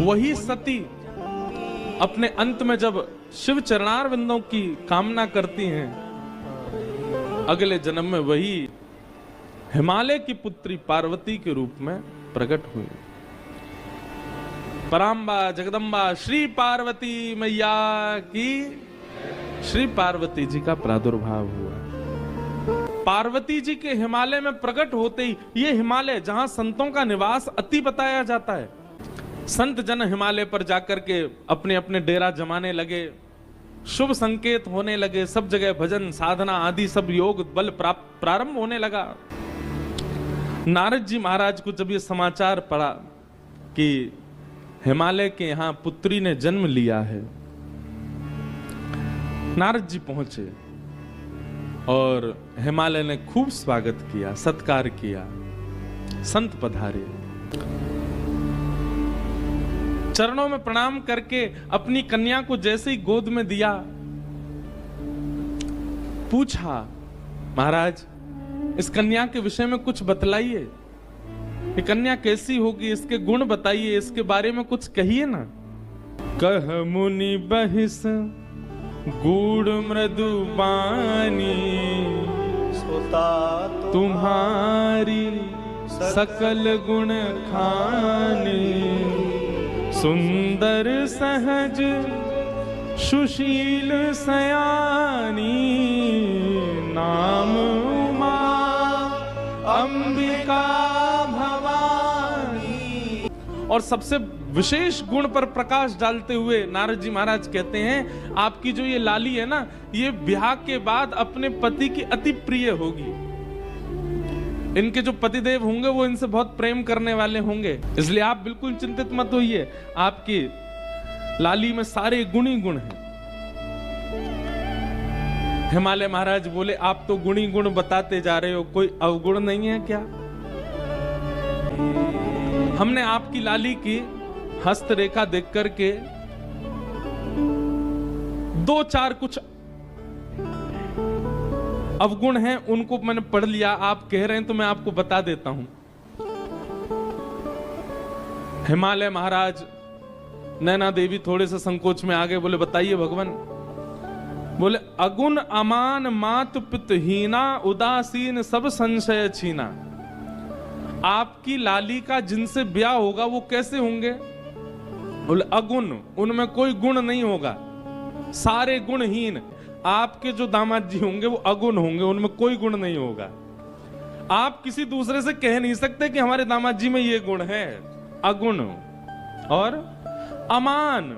वही सती अपने अंत में जब शिव चरणारविंदों की कामना करती हैं, अगले जन्म में वही हिमालय की पुत्री पार्वती के रूप में प्रकट हुई। पराम्बा जगदम्बा श्री पार्वती मैया की, श्री पार्वती जी का प्रादुर्भाव हुआ। पार्वती जी के हिमालय में प्रकट होते ही, ये हिमालय जहां संतों का निवास अति बताया जाता है, संत जन हिमालय पर जाकर के अपने अपने डेरा जमाने लगे, शुभ संकेत होने लगे, सब जगह भजन साधना आदि सब योग बल प्रारंभ होने लगा। नारद जी महाराज को जब ये समाचार पड़ा कि हिमालय के यहां पुत्री ने जन्म लिया है, नारद जी पहुंचे और हिमालय ने खूब स्वागत किया, सत्कार किया, संत पधारे, चरणों में प्रणाम करके अपनी कन्या को जैसे ही गोद में दिया, पूछा महाराज इस कन्या के विषय में कुछ बतलाइए, ये कन्या कैसी होगी, इसके गुण बताइए, इसके बारे में कुछ कहिए ना। कह मुनि बहिस गूढ़ मृदु बानी, सोता तुम्हारी सकल गुण खानी, सुंदर सहज सुशील सयानी, नाम उमा अंबिका भवानी। और सबसे विशेष गुण पर प्रकाश डालते हुए नारद जी महाराज कहते हैं, आपकी जो ये लाली है ना, ये ब्याह के बाद अपने पति की अति प्रिय होगी। इनके जो पतिदेव होंगे वो इनसे बहुत प्रेम करने वाले होंगे, इसलिए आप बिल्कुल चिंतित मत होइए, आपकी लाली में सारे गुण ही गुण हैं। हिमालय महाराज बोले, आप तो गुण ही गुण बताते जा रहे हो, कोई अवगुण नहीं है क्या? हमने आपकी लाली की हस्तरेखा देख करके दो चार कुछ अवगुण हैं, उनको मैंने पढ़ लिया, आप कह रहे हैं तो मैं आपको बता देता हूं। हिमालय महाराज, नैना देवी थोड़े से संकोच में आ गए, बोले बताइए भगवान। बोले अगुण अमान मात पितहीना, उदासीन सब संशय छीना। आपकी लाली का जिनसे ब्याह होगा वो कैसे होंगे? बोले अगुण, उनमें कोई गुण नहीं होगा, सारे गुणहीन। आपके जो दामाद जी होंगे वो अगुण होंगे, उनमें कोई गुण नहीं होगा। आप किसी दूसरे से कह नहीं सकते कि हमारे दामाद जी में ये गुण है, अगुण। और अमान,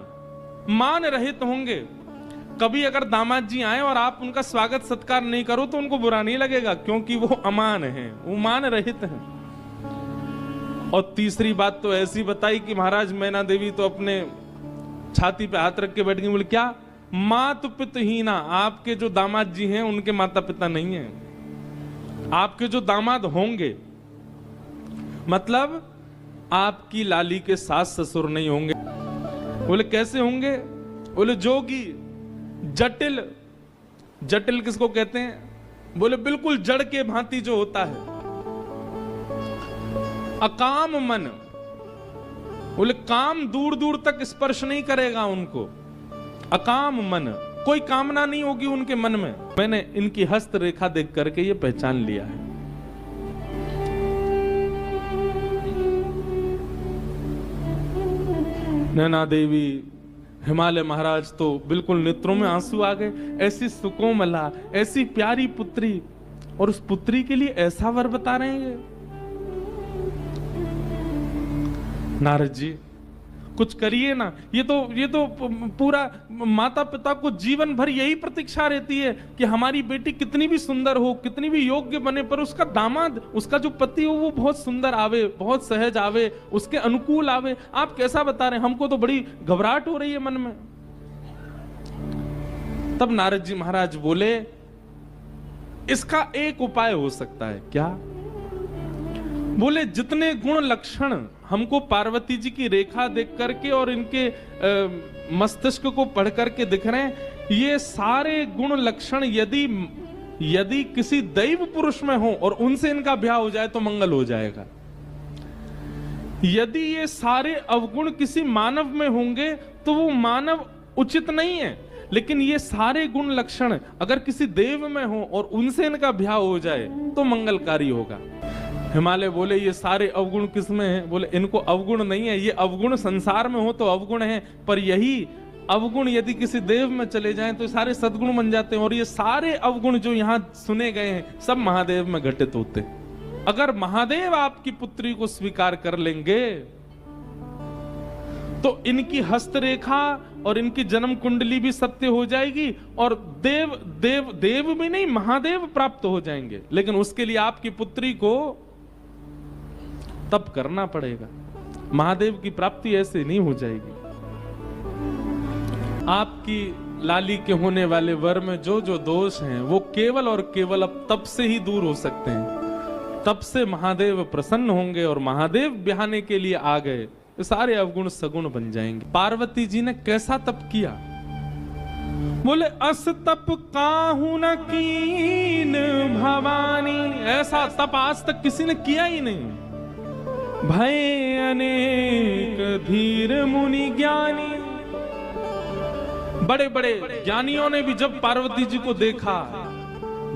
मान रहित होंगे। कभी अगर दामाद जी आए और आप उनका स्वागत सत्कार नहीं करो तो उनको बुरा नहीं लगेगा, क्योंकि वो अमान हैं, वो मान रहित हैं। और तीसरी बात तो ऐसी बताई कि महाराज मैना देवी तो अपने छाती पे हाथ रख के बैठ गई, बोले क्या मात पितहीना, आपके जो दामाद जी हैं उनके माता पिता नहीं हैं, आपके जो दामाद होंगे, मतलब आपकी लाली के सास ससुर नहीं होंगे। बोले कैसे होंगे? बोले जोगी, जटिल। जटिल किसको कहते हैं? बोले बिल्कुल जड़ के भांति जो होता है। अकाम मन, बोले काम दूर दूर तक स्पर्श नहीं करेगा उनको। अकाम मन, कोई कामना नहीं होगी उनके मन में। मैंने इनकी हस्त रेखा देख करके ये पहचान लिया है। नैना देवी, हिमालय महाराज तो बिल्कुल नेत्रों में आंसू आ गए। ऐसी सुकोमला, ऐसी प्यारी पुत्री, और उस पुत्री के लिए ऐसा वर बता रहे हैं। नारद जी कुछ करिए ना, ये तो पूरा माता पिता को जीवन भर यही प्रतीक्षा रहती है कि हमारी बेटी कितनी भी सुंदर हो, कितनी भी योग्य बने, पर उसका दामाद, उसका जो पति हो वो बहुत सुंदर आवे, बहुत सहज आवे, उसके अनुकूल आवे। आप कैसा बता रहे हैं? हमको तो बड़ी घबराहट हो रही है मन में। तब नारद जी महाराज बोले, इसका एक उपाय हो सकता है। क्या? बोले जितने गुण लक्षण हमको पार्वती जी की रेखा देख करके और इनके मस्तिष्क को पढ़ करके दिख रहे हैं, ये सारे गुण लक्षण यदि किसी दैव पुरुष में हो और उनसे इनका ब्याह हो जाए तो मंगल हो जाएगा। यदि ये सारे अवगुण किसी मानव में होंगे तो वो मानव उचित नहीं है, लेकिन ये सारे गुण लक्षण अगर किसी देव में हो और उनसे इनका ब्याह हो जाए तो मंगलकारी होगा। हिमालय बोले ये सारे अवगुण किसमें हैं? बोले इनको अवगुण नहीं है, ये अवगुण संसार में हो तो अवगुण है, पर यही अवगुण यदि किसी देव में चले जाएं तो सारे सद्गुण बन जाते हैं। और ये सारे अवगुण जो यहां सुने गए हैं सब महादेव में घटित होते। अगर महादेव आपकी पुत्री को स्वीकार कर लेंगे तो इनकी हस्तरेखा और इनकी जन्म कुंडली भी सत्य हो जाएगी और देव देव देव भी नहीं महादेव प्राप्त हो जाएंगे। लेकिन उसके लिए आपकी पुत्री को तप करना पड़ेगा, महादेव की प्राप्ति ऐसे नहीं हो जाएगी। आपकी लाली के होने वाले वर में जो जो दोष हैं वो केवल और केवल अब तप से ही दूर हो सकते हैं। तप से महादेव प्रसन्न होंगे और महादेव ब्याहने के लिए आ गए, सारे अवगुण सगुण बन जाएंगे। पार्वती जी ने कैसा तप किया? बोले अस तप काहू न कीन भवानी, ऐसा तप आज तक किसी ने किया ही नहीं। भय अनेक धीर मुनि ज्ञानी, बड़े बड़े ज्ञानियों ने भी जब पार्वती जी को देखा,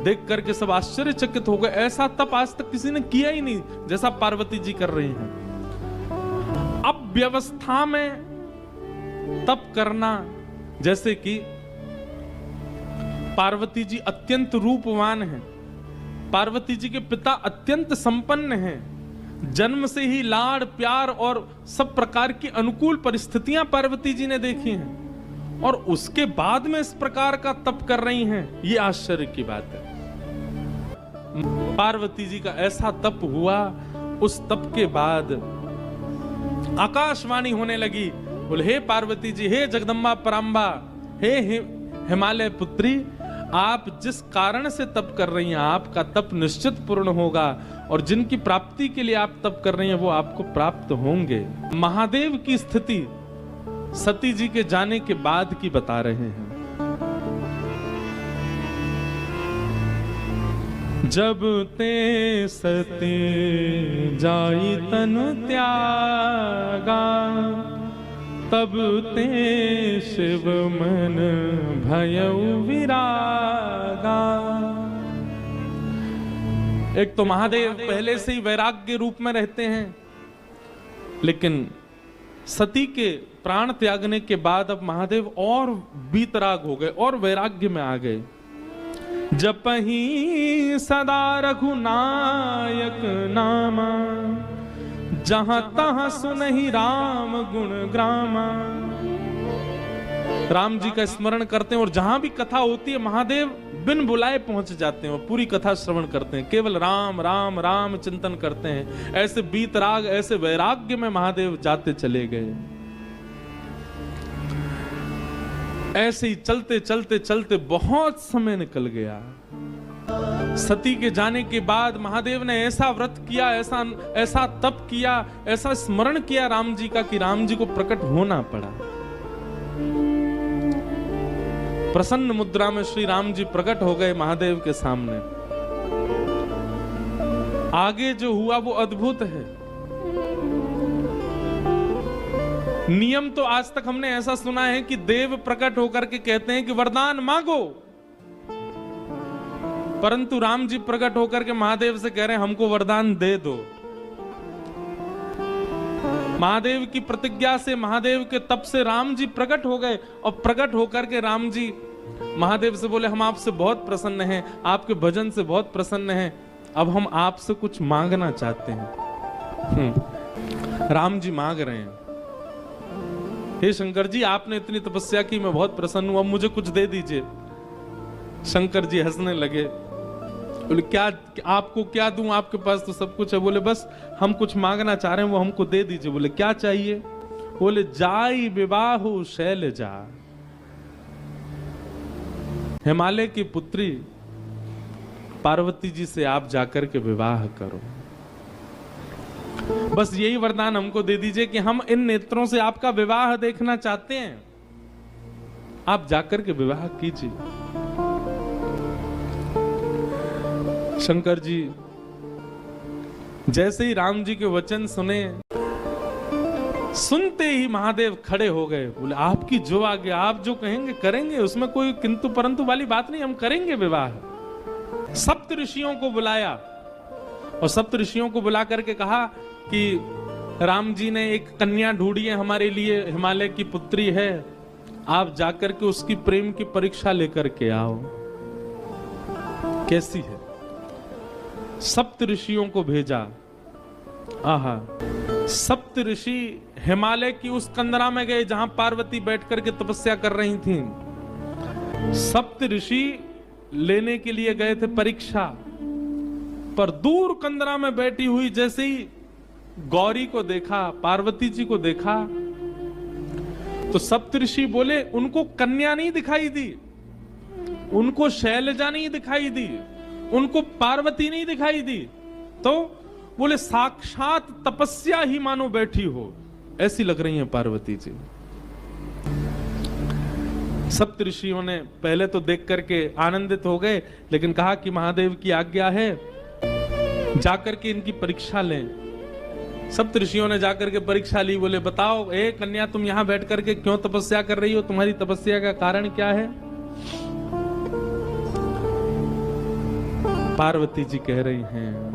देख करके सब आश्चर्यचकित हो गए। ऐसा तप आज तक किसी ने किया ही नहीं जैसा पार्वती जी कर रही हैं। अब व्यवस्था में तप करना, जैसे कि पार्वती जी अत्यंत रूपवान हैं, पार्वती जी के पिता अत्यंत संपन्न हैं, जन्म से ही लाड़ प्यार और सब प्रकार की अनुकूल परिस्थितियां पार्वती जी ने देखी हैं और उसके बाद में इस प्रकार का तप कर रही हैं, ये आश्चर्य की बात है। पार्वती जी का ऐसा तप हुआ, उस तप के बाद आकाशवाणी होने लगी। बोले हे पार्वती जी, हे जगदम्बा पराम्बा, हे हिमालय पुत्री, आप जिस कारण से तप कर रही हैं आपका तप निश्चित पूर्ण होगा और जिनकी प्राप्ति के लिए आप तप कर रही हैं वो आपको प्राप्त होंगे। महादेव की स्थिति सती जी के जाने के बाद की बता रहे हैं। जब ते सती जाई तनु त्यागा, तब ते शिव मन भयउ विरागा। एक तो महादेव पहले से ही वैराग्य रूप में रहते हैं, लेकिन सती के प्राण त्यागने के बाद अब महादेव और बीतराग हो गए और वैराग्य में आ गए। जपहि सदा रघुनायक नामा, जहां तहां सुनहि राम गुण ग्रामा। राम जी का स्मरण करते हैं और जहां भी कथा होती है महादेव बिन बुलाए पहुंच जाते हैं और पूरी कथा श्रवण करते हैं, केवल राम राम राम चिंतन करते हैं। ऐसे बीतराग, ऐसे वैराग्य में महादेव जाते चले गए। ऐसे ही चलते चलते चलते बहुत समय निकल गया। सती के जाने के बाद महादेव ने ऐसा व्रत किया, ऐसा तप किया, ऐसा स्मरण किया राम जी का कि राम जी को प्रकट होना पड़ा। प्रसन्न मुद्रा में श्री राम जी प्रकट हो गए महादेव के सामने। आगे जो हुआ वो अद्भुत है। नियम तो आज तक हमने ऐसा सुना है कि देव प्रकट होकर के कहते हैं कि वरदान मांगो, परंतु राम जी प्रकट होकर के महादेव से कह रहे हैं हमको वरदान दे दो। महादेव की प्रतिज्ञा से, महादेव के तप से राम जी प्रकट हो गए और प्रकट होकर के राम जी महादेव से बोले हम आपसे बहुत प्रसन्न हैं, आपके भजन से बहुत प्रसन्न हैं, अब हम आपसे कुछ मांगना चाहते हैं। राम जी मांग रहे हैं, हे शंकर जी आपने इतनी तपस्या की, मैं बहुत प्रसन्न हूं, अब मुझे कुछ दे दीजिए। शंकर जी हंसने लगे, बोले क्या आपको क्या दूं, आपके पास तो सब कुछ है। बोले बस हम कुछ मांगना चाह रहे हैं, वो हमको दे दीजिए। बोले क्या चाहिए? बोले जाई विवाहु शैलजा, हिमालय की पुत्री पार्वती जी से आप जाकर के विवाह करो, बस यही वरदान हमको दे दीजिए कि हम इन नेत्रों से आपका विवाह देखना चाहते हैं, आप जाकर के विवाह कीजिए। शंकर जी जैसे ही राम जी के वचन सुने, सुनते ही महादेव खड़े हो गए, बोले आपकी जो आगे, आप जो कहेंगे करेंगे, उसमें कोई किंतु परंतु वाली बात नहीं, हम करेंगे विवाह। सप्त ऋषियों को बुलाया और सप्त ऋषियों को बुला करके कहा कि राम जी ने एक कन्या ढूंढी है हमारे लिए, हिमालय की पुत्री है, आप जाकर के उसकी प्रेम की परीक्षा लेकर के आओ, कैसी है। सप्त ऋषियों को भेजा। आहा, सप्त ऋषि हिमालय की उस कंदरा में गए जहां पार्वती बैठ करके तपस्या कर रही थी। सप्त ऋषि लेने के लिए गए थे परीक्षा, पर दूर कंदरा में बैठी हुई जैसे ही गौरी को देखा, पार्वती जी को देखा, तो सप्तऋषि बोले उनको कन्या नहीं दिखाई दी, उनको शैलजा नहीं दिखाई दी, उनको पार्वती नहीं दिखाई दी, तो बोले साक्षात तपस्या ही मानो बैठी हो, ऐसी लग रही है पार्वती जी। सप्तऋषियों ने पहले तो देख करके आनंदित हो गए, लेकिन कहा कि महादेव की आज्ञा है, जाकर के इनकी परीक्षा लें। सप्तऋषियों ने जाकर के परीक्षा ली। बोले बताओ ए कन्या, तुम यहां बैठ करके क्यों तपस्या कर रही हो, तुम्हारी तपस्या का कारण क्या है। पार्वती जी कह रही हैं,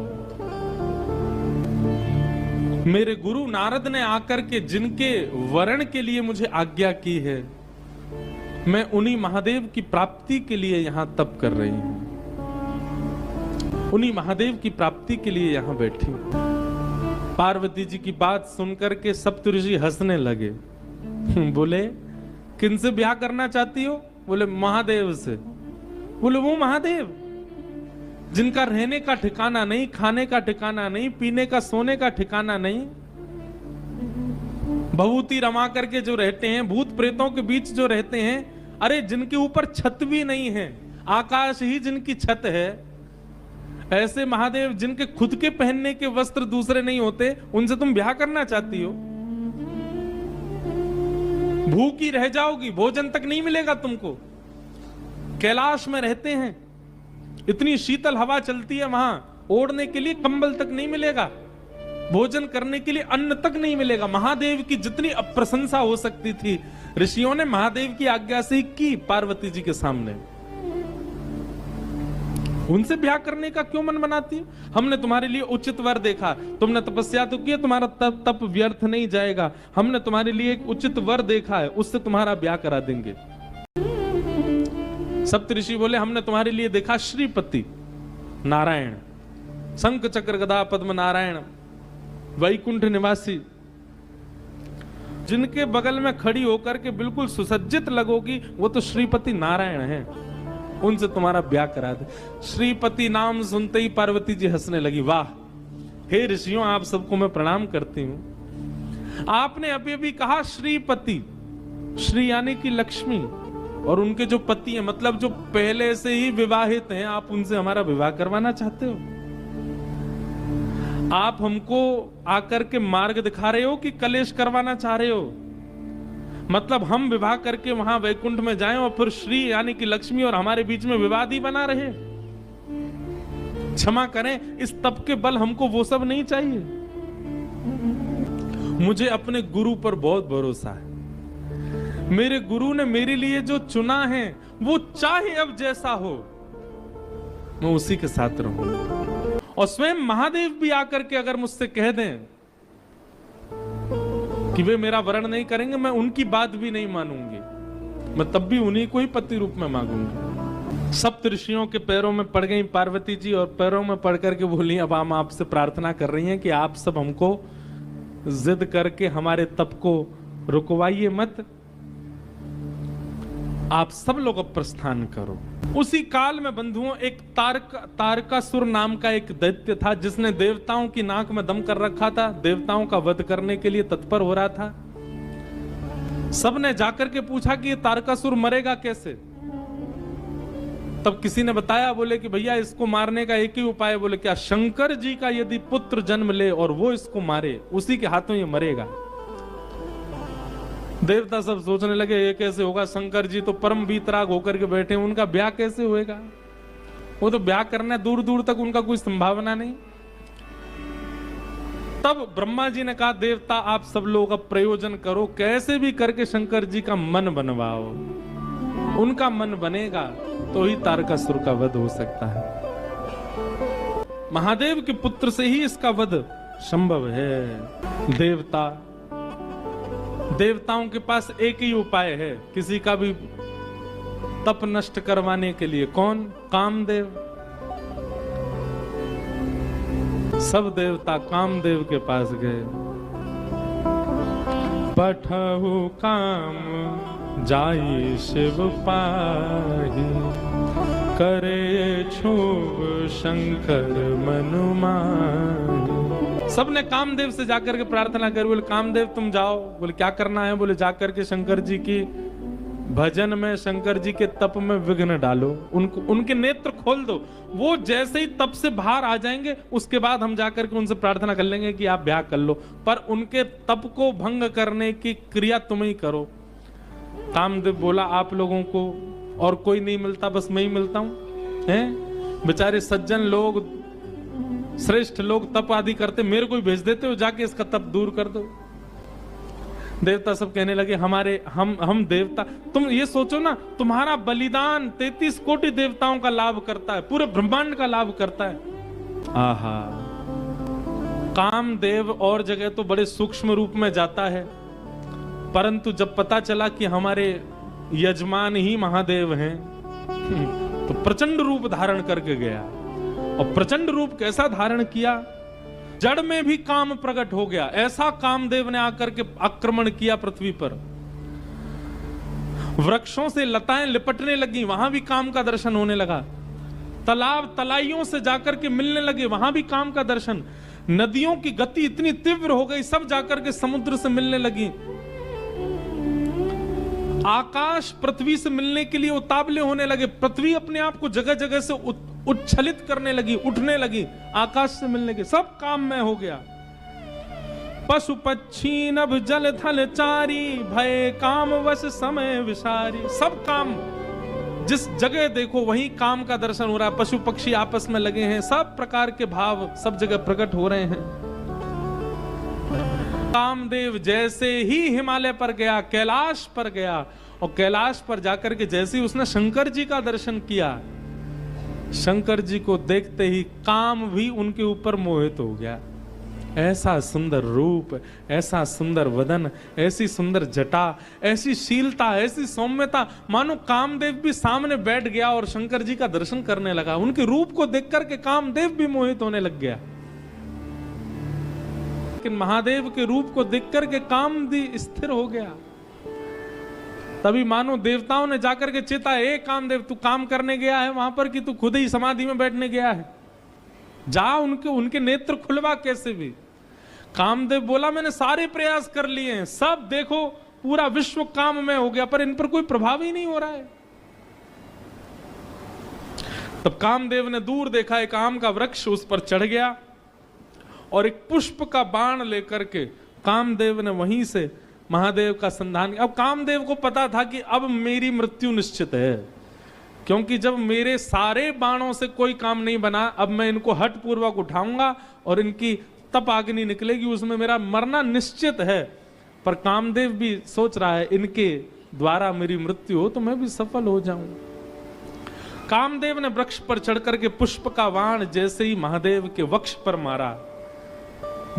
मेरे गुरु नारद ने आकर के जिनके वरण के लिए मुझे आज्ञा की है, मैं उन्हीं महादेव की प्राप्ति के लिए यहां तप कर रही हूं, उन्हीं महादेव की प्राप्ति के लिए यहां बैठी हूं। पार्वती जी की बात सुनकर के सप्तऋषि हंसने लगे। बोले किनसे ब्याह करना चाहती हो। बोले महादेव से। बोले वो महादेव जिनका रहने का ठिकाना नहीं, खाने का ठिकाना नहीं, पीने का सोने का ठिकाना नहीं, भभूति रमा करके जो रहते हैं, भूत प्रेतों के बीच जो रहते हैं, अरे जिनके ऊपर छत भी नहीं है, आकाश ही जिनकी छत है, ऐसे महादेव जिनके खुद के पहनने के वस्त्र दूसरे नहीं होते, उनसे तुम ब्याह करना चाहती हो। भूखी रह जाओगी, भोजन तक नहीं मिलेगा तुमको। कैलाश में रहते हैं, इतनी शीतल हवा चलती है वहां, ओढ़ने के लिए कंबल तक नहीं मिलेगा, भोजन करने के लिए अन्न तक नहीं मिलेगा। महादेव की जितनी अप्रशंसा हो सकती थी, ऋषियों ने महादेव की आज्ञा से ही की पार्वती जी के सामने। उनसे ब्याह करने का क्यों मन बनाती है। हमने तुम्हारे लिए उचित वर देखा, तुमने तपस्या तो की, तुम्हारा तप व्यर्थ नहीं जाएगा, हमने तुम्हारे लिए एक उचित वर देखा है, उससे तुम्हारा ब्याह करा देंगे। सप्तऋषि बोले हमने तुम्हारे लिए देखा श्रीपति नारायण, शंख चक्र गदा पद्म नारायण, वैकुंठ निवासी, जिनके बगल में खड़ी होकर के बिल्कुल सुसज्जित लगोगी, वो तो श्रीपति नारायण हैं, उनसे तुम्हारा ब्याह करा दे। श्रीपति नाम सुनते ही पार्वती जी हंसने लगी। वाह, हे ऋषियों, आप सबको मैं प्रणाम करती हूं। आपने अभी अभी कहा श्रीपति, श्री यानी कि लक्ष्मी, और उनके जो पति हैं, मतलब जो पहले से ही विवाहित हैं, आप उनसे हमारा विवाह करवाना चाहते हो। आप हमको आकर के मार्ग दिखा रहे हो कि कलेश करवाना चाह रहे हो। मतलब हम विवाह करके वहां वैकुंठ में जाएं और फिर श्री यानी कि लक्ष्मी और हमारे बीच में विवाद ही बना रहे। क्षमा करें, इस तप के बल हमको वो सब नहीं चाहिए। मुझे अपने गुरु पर बहुत भरोसा है। मेरे गुरु ने मेरे लिए जो चुना है, वो चाहे अब जैसा हो, मैं उसी के साथ रहूंगा। और स्वयं महादेव भी आकर के अगर मुझसे कह दें कि वे मेरा वरण नहीं करेंगे, मैं उनकी बात भी नहीं मानूंगी, मैं तब भी उन्हीं को ही पति रूप में मांगूंगी। सप्त ऋषियों के पैरों में पड़ गई पार्वती जी, और पैरों में पड़ करके बोली अब हम आपसे प्रार्थना कर रही हैं कि आप सब हमको जिद करके हमारे तप को रुकवाइए मत, आप सब लोग अब प्रस्थान करो। उसी काल में बंधुओं एक तारकासुर नाम का एक दैत्य था, जिसने देवताओं की नाक में दम कर रखा था, देवताओं का वध करने के लिए तत्पर हो रहा था। सबने जाकर के पूछा कि ये तारकासुर मरेगा कैसे। तब किसी ने बताया, बोले कि भैया इसको मारने का एक ही उपाय है। बोले क्या, शंकर जी का यदि पुत्र जन्म ले और वो इसको मारे, उसी के हाथों ये मरेगा। देवता सब सोचने लगे ये कैसे होगा, शंकर जी तो परम वीतराग होकर के बैठे, उनका ब्याह कैसे होएगा, वो तो ब्याह करना दूर दूर तक उनका कोई संभावना नहीं। तब ब्रह्मा जी ने कहा देवता आप सब लोग अब प्रयोजन करो, कैसे भी करके शंकर जी का मन बनवाओ, उनका मन बनेगा तो ही तारकासुर का वध हो सकता है। महादेव के पुत्र से ही इसका वध संभव है। देवताओं के पास एक ही उपाय है किसी का भी तप नष्ट करवाने के लिए, कौन? कामदेव। सब देवता कामदेव के पास गए। पठहु काम जाई शिव पाही, करे छुब शंकर मनु माही। सबने कामदेव से जाकर के प्रार्थना कर, बोले कामदेव तुम जाओ। बोले क्या करना है? बोले जाकर के शंकर जी की भजन में, शंकर जी के तप में विघ्न डालो, उनके नेत्र खोल दो। वो जैसे ही तप से बाहर आ जाएंगे उसके बाद हम जाकर के उनसे प्रार्थना कर लेंगे कि आप ब्याह कर लो, पर उनके तप को भंग करने की क्रिया तुम ही करो। कामदेव बोला आप लोगों को और कोई नहीं मिलता, बस मैं ही मिलता हूं? हैं बेचारे सज्जन लोग, श्रेष्ठ लोग तप आदि करते, मेरे को ही भेज देते हो जाके इसका तप दूर कर दो। देवता सब कहने लगे हम देवता, तुम ये सोचो ना, तुम्हारा बलिदान 33 कोटि देवताओं का लाभ करता है, पूरे ब्रह्मांड का लाभ करता है। आहा, कामदेव और जगह तो बड़े सूक्ष्म रूप में जाता है, परंतु जब पता चला कि हमारे यजमान ही महादेव हैं तो प्रचंड रूप धारण करके गया। और प्रचंड रूप कैसा धारण किया? जड़ में भी काम प्रकट हो गया। ऐसा कामदेव ने आकर के आक्रमण किया पृथ्वी पर। वृक्षों से लताएं लिपटने लगी, वहां भी काम का दर्शन होने लगा। तालाब तलाइयों से जाकर के मिलने लगे, वहां भी काम का दर्शन। नदियों की गति इतनी तीव्र हो गई, सब जाकर के समुद्र से मिलने लगी। आकाश पृथ्वी से मिलने के लिए उतावले होने लगे। पृथ्वी अपने आप को जगह जगह से उच्छलित करने लगी, उठने लगी, आकाश से मिलने के। सब काम में हो गया। पशु पक्षी नभ जल थल चारी, भय काम वश समय विसारी। सब काम, जिस जगह देखो वहीं काम का दर्शन हो रहा है। पशु पक्षी आपस में लगे हैं, सब प्रकार के भाव सब जगह प्रकट हो रहे हैं। कामदेव जैसे ही हिमालय पर गया, कैलाश पर गया, और कैलाश पर जाकर के जैसे ही उसने शंकर जी का दर्शन किया, शंकर जी को देखते ही काम भी उनके ऊपर मोहित हो गया। ऐसा सुंदर रूप, ऐसा सुंदर वदन, ऐसी सुंदर जटा, ऐसी शीलता, ऐसी सौम्यता, मानो कामदेव भी सामने बैठ गया और शंकर जी का दर्शन करने लगा। उनके रूप को देख करके कामदेव भी मोहित होने लग गया। लेकिन महादेव के रूप को देख करके काम भी स्थिर हो गया। तभी मानो देवताओं ने जाकर के चेता, ए कामदेव तू काम करने गया है वहां पर कि तू खुद ही समाधि में बैठने गया है? जा उनके नेत्र खुलवा कैसे भी। कामदेव बोला मैंने सारे प्रयास कर लिए हैं, सब देखो पूरा विश्व काम में हो गया, पर इन पर कोई प्रभाव ही नहीं हो रहा है। तब कामदेव ने दूर देखा, एक आम का वृक्ष, उस पर चढ़ गया और एक पुष्प का बाण लेकर के कामदेव ने वहीं से महादेव का संधान। अब कामदेव को पता था कि अब मेरी मृत्यु निश्चित है, क्योंकि जब मेरे सारे बाणों से कोई काम नहीं बना, अब मैं इनको हठ पूर्वक उठाऊंगा और इनकी तप अग्नि निकलेगी, उसमें मेरा मरना निश्चित है। पर कामदेव भी सोच रहा है इनके द्वारा मेरी मृत्यु हो तो मैं भी सफल हो जाऊं। कामदेव ने वृक्ष पर चढ़ करके पुष्प का बाण जैसे ही महादेव के वक्ष पर मारा,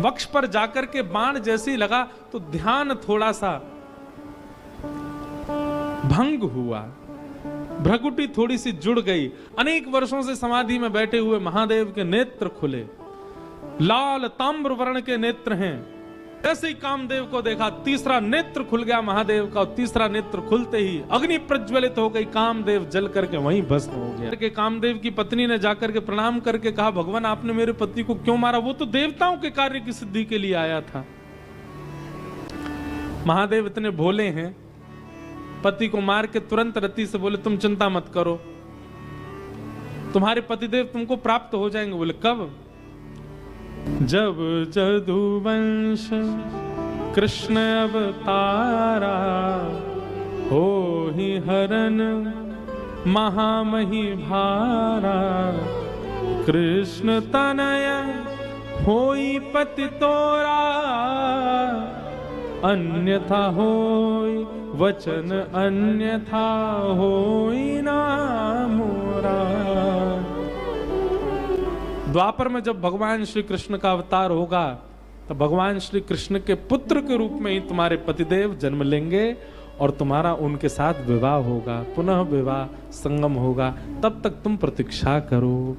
वक्ष पर जाकर के बाण जैसे ही लगा तो ध्यान थोड़ा सा भंग हुआ, भ्रकुटी थोड़ी सी जुड़ गई। अनेक वर्षों से समाधि में बैठे हुए महादेव के नेत्र खुले, लाल ताम्र वर्ण के नेत्र हैं। जैसे ही कामदेव को देखा, तीसरा नेत्र खुल गया महादेव का, और तीसरा नेत्र खुलते ही अग्नि प्रज्वलित हो गई, कामदेव जल करके वहीं भस्म हो गया। के कामदेव की पत्नी ने जाकर के प्रणाम करके कहा, भगवान आपने मेरे पति को क्यों मारा? वो तो देवताओं के कार्य की सिद्धि के लिए आया था। महादेव इतने भोले हैं, पति को मार के तुरंत रति से बोले तुम चिंता मत करो, तुम्हारे पतिदेव तुमको प्राप्त हो जाएंगे। बोले कब? जब जदुवंश कृष्ण अवतारा, हो ही हरन महामही भारा, कृष्ण तनय होई पति तोरा अन्यथा होई वचन अन्यथा होई ना मोरा। द्वापर में जब भगवान श्री कृष्ण का अवतार होगा तो भगवान श्री कृष्ण के पुत्र के रूप में ही तुम्हारे पतिदेव जन्म लेंगे और तुम्हारा उनके साथ विवाह होगा, पुनः विवाह संगम होगा। तब तक तुम प्रतीक्षा करो।